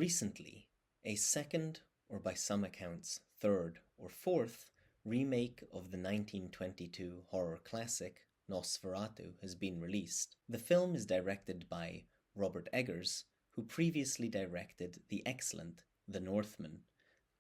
Recently, a second, or by some accounts, third or fourth, remake of the 1922 horror classic Nosferatu has been released. The film is directed by Robert Eggers, who previously directed the excellent The Northman,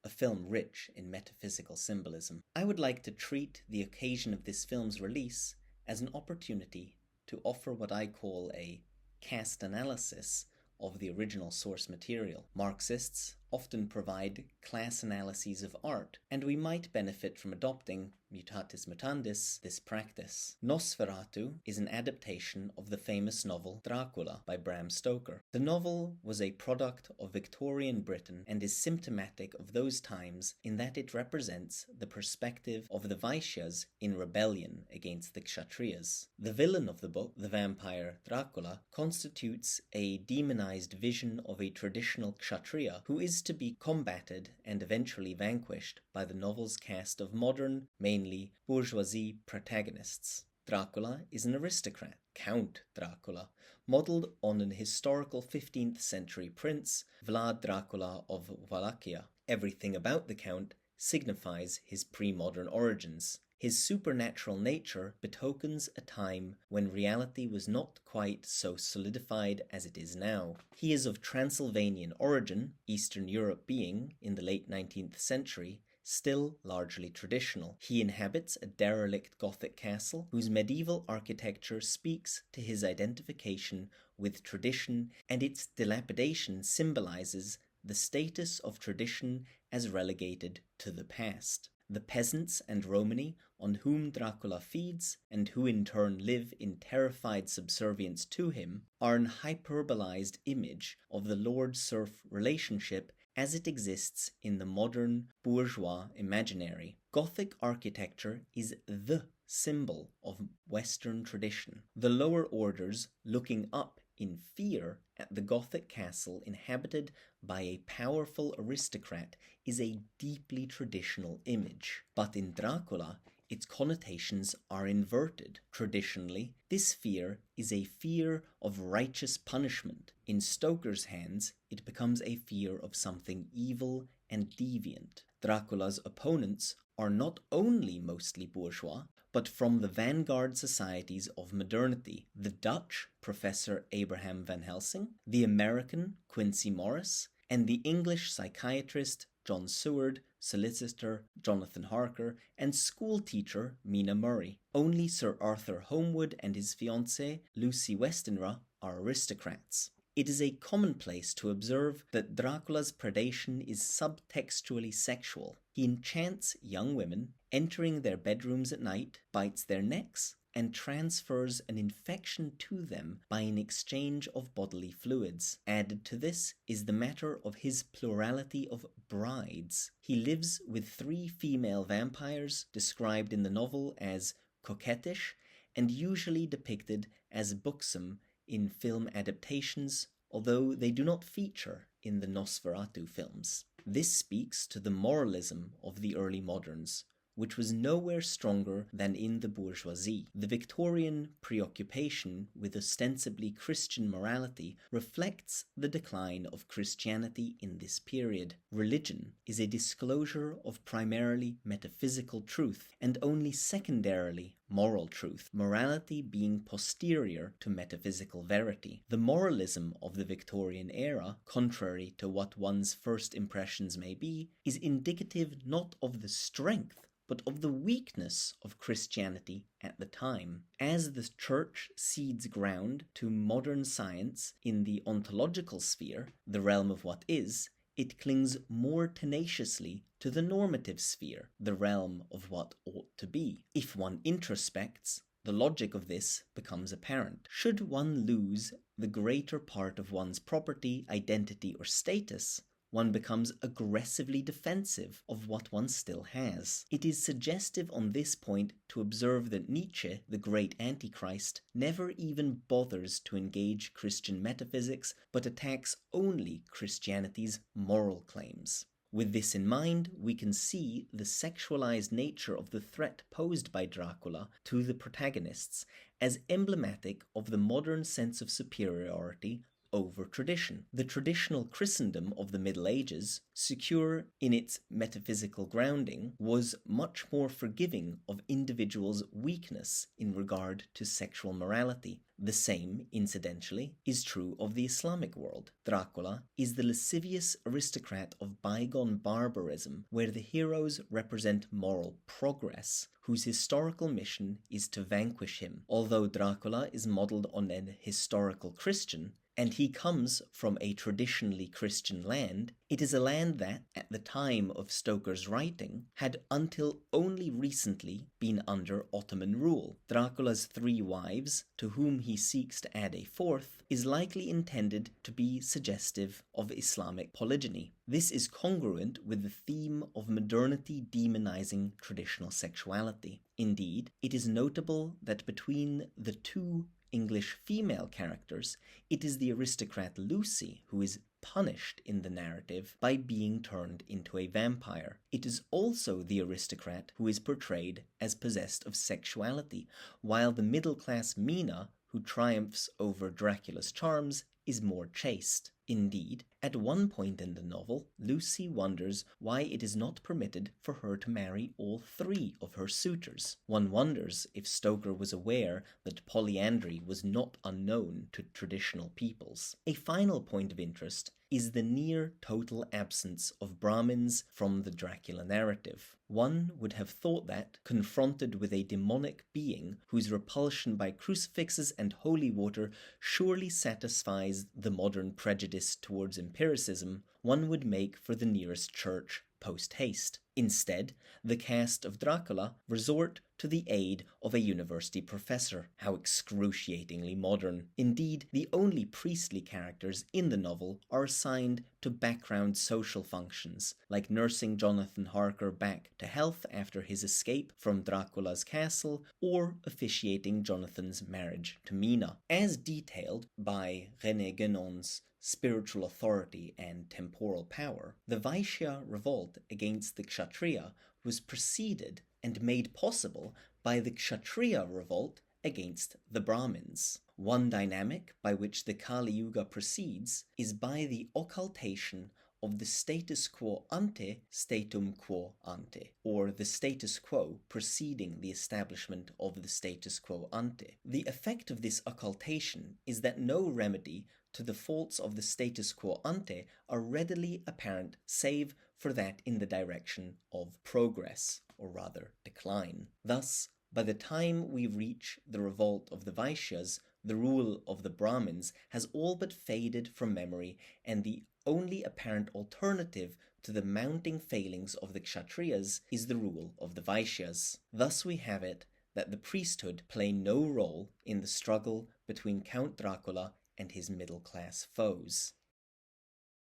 a film rich in metaphysical symbolism. I would like to treat the occasion of this film's release as an opportunity to offer what I call a caste analysis of the original source material. Marxists often provide class analyses of art, and we might benefit from adopting, mutatis mutandis, this practice. Nosferatu is an adaptation of the famous novel Dracula by Bram Stoker. The novel was a product of Victorian Britain and is symptomatic of those times in that it represents the perspective of the Vaishyas in rebellion against the Kshatriyas. The villain of the book, the vampire Dracula, constitutes a demonized vision of a traditional Kshatriya who is to be combated and eventually vanquished by the novel's cast of modern, mainly bourgeoisie protagonists. Dracula is an aristocrat, Count Dracula, modelled on an historical 15th century prince, Vlad Dracula of Wallachia. Everything about the Count signifies his pre-modern origins. His supernatural nature betokens a time when reality was not quite so solidified as it is now. He is of Transylvanian origin, Eastern Europe being, in the late 19th century, still largely traditional. He inhabits a derelict Gothic castle whose medieval architecture speaks to his identification with tradition, and its dilapidation symbolizes the status of tradition as relegated to the past. The peasants and Romani on whom Dracula feeds, and who in turn live in terrified subservience to him, are an hyperbolized image of the lord-serf relationship as it exists in the modern bourgeois imaginary. Gothic architecture is the symbol of Western tradition. The lower orders looking up in fear at the Gothic castle inhabited by a powerful aristocrat is a deeply traditional image. But in Dracula, its connotations are inverted. Traditionally, this fear is a fear of righteous punishment. In Stoker's hands, it becomes a fear of something evil and deviant. Dracula's opponents are not only mostly bourgeois, but from the vanguard societies of modernity: the Dutch Professor Abraham Van Helsing, the American Quincy Morris, and the English psychiatrist John Seward, solicitor Jonathan Harker, and schoolteacher Mina Murray. Only Sir Arthur Homewood and his fiancée Lucy Westenra are aristocrats. It is a commonplace to observe that Dracula's predation is subtextually sexual. He enchants young women, entering their bedrooms at night, bites their necks, and transfers an infection to them by an exchange of bodily fluids. Added to this is the matter of his plurality of brides. He lives with 3 female vampires, described in the novel as coquettish, and usually depicted as buxom in film adaptations, although they do not feature in the Nosferatu films. This speaks to the moralism of the early moderns, which was nowhere stronger than in the bourgeoisie. The Victorian preoccupation with ostensibly Christian morality reflects the decline of Christianity in this period. Religion is a disclosure of primarily metaphysical truth, and only secondarily moral truth, morality being posterior to metaphysical verity. The moralism of the Victorian era, contrary to what one's first impressions may be, is indicative not of the strength but of the weakness of Christianity at the time. As the Church cedes ground to modern science in the ontological sphere, the realm of what is, it clings more tenaciously to the normative sphere, the realm of what ought to be. If one introspects, the logic of this becomes apparent. Should one lose the greater part of one's property, identity, or status, one becomes aggressively defensive of what one still has. It is suggestive on this point to observe that Nietzsche, the great Antichrist, never even bothers to engage Christian metaphysics, but attacks only Christianity's moral claims. With this in mind, we can see the sexualized nature of the threat posed by Dracula to the protagonists as emblematic of the modern sense of superiority over tradition. The traditional Christendom of the Middle Ages, secure in its metaphysical grounding, was much more forgiving of individuals' weakness in regard to sexual morality. The same, incidentally, is true of the Islamic world. Dracula is the lascivious aristocrat of bygone barbarism, where the heroes represent moral progress, whose historical mission is to vanquish him. Although Dracula is modelled on an historical Christian, and he comes from a traditionally Christian land, it is a land that, at the time of Stoker's writing, had until only recently been under Ottoman rule. Dracula's 3 wives, to whom he seeks to add a 4th, is likely intended to be suggestive of Islamic polygyny. This is congruent with the theme of modernity demonizing traditional sexuality. Indeed, it is notable that between the 2 English female characters, it is the aristocrat Lucy who is punished in the narrative by being turned into a vampire. It is also the aristocrat who is portrayed as possessed of sexuality, while the middle-class Mina, who triumphs over Dracula's charms, is more chaste. Indeed, at one point in the novel, Lucy wonders why it is not permitted for her to marry all 3 of her suitors. One wonders if Stoker was aware that polyandry was not unknown to traditional peoples. A final point of interest is the near total absence of Brahmins from the Dracula narrative. One would have thought that, confronted with a demonic being whose repulsion by crucifixes and holy water surely satisfies the modern prejudice towards empiricism, one would make for the nearest church post-haste. Instead, the cast of Dracula resort to the aid of a university professor. How excruciatingly modern. Indeed, the only priestly characters in the novel are assigned to background social functions, like nursing Jonathan Harker back to health after his escape from Dracula's castle, or officiating Jonathan's marriage to Mina. As detailed by René Guénon's Spiritual Authority and Temporal Power, the Vaishya revolt against the Kshatriya was preceded and made possible by the Kshatriya revolt against the Brahmins. One dynamic by which the Kali Yuga proceeds is by the occultation of the status quo ante statum quo ante, or the status quo preceding the establishment of the status quo ante. The effect of this occultation is that no remedy to the faults of the status quo ante are readily apparent save for that in the direction of progress, or rather decline. Thus, by the time we reach the revolt of the Vaishyas, the rule of the Brahmins has all but faded from memory, and the only apparent alternative to the mounting failings of the Kshatriyas is the rule of the Vaishyas. Thus we have it that the priesthood play no role in the struggle between Count Dracula and his middle-class foes.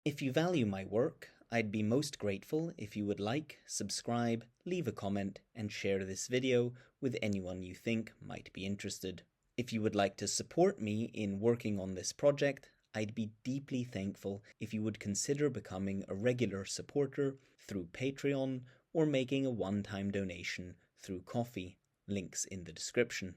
If you value my work, I'd be most grateful if you would like, subscribe, leave a comment, and share this video with anyone you think might be interested. If you would like to support me in working on this project, I'd be deeply thankful if you would consider becoming a regular supporter through Patreon or making a one-time donation through Ko-fi. Links in the description.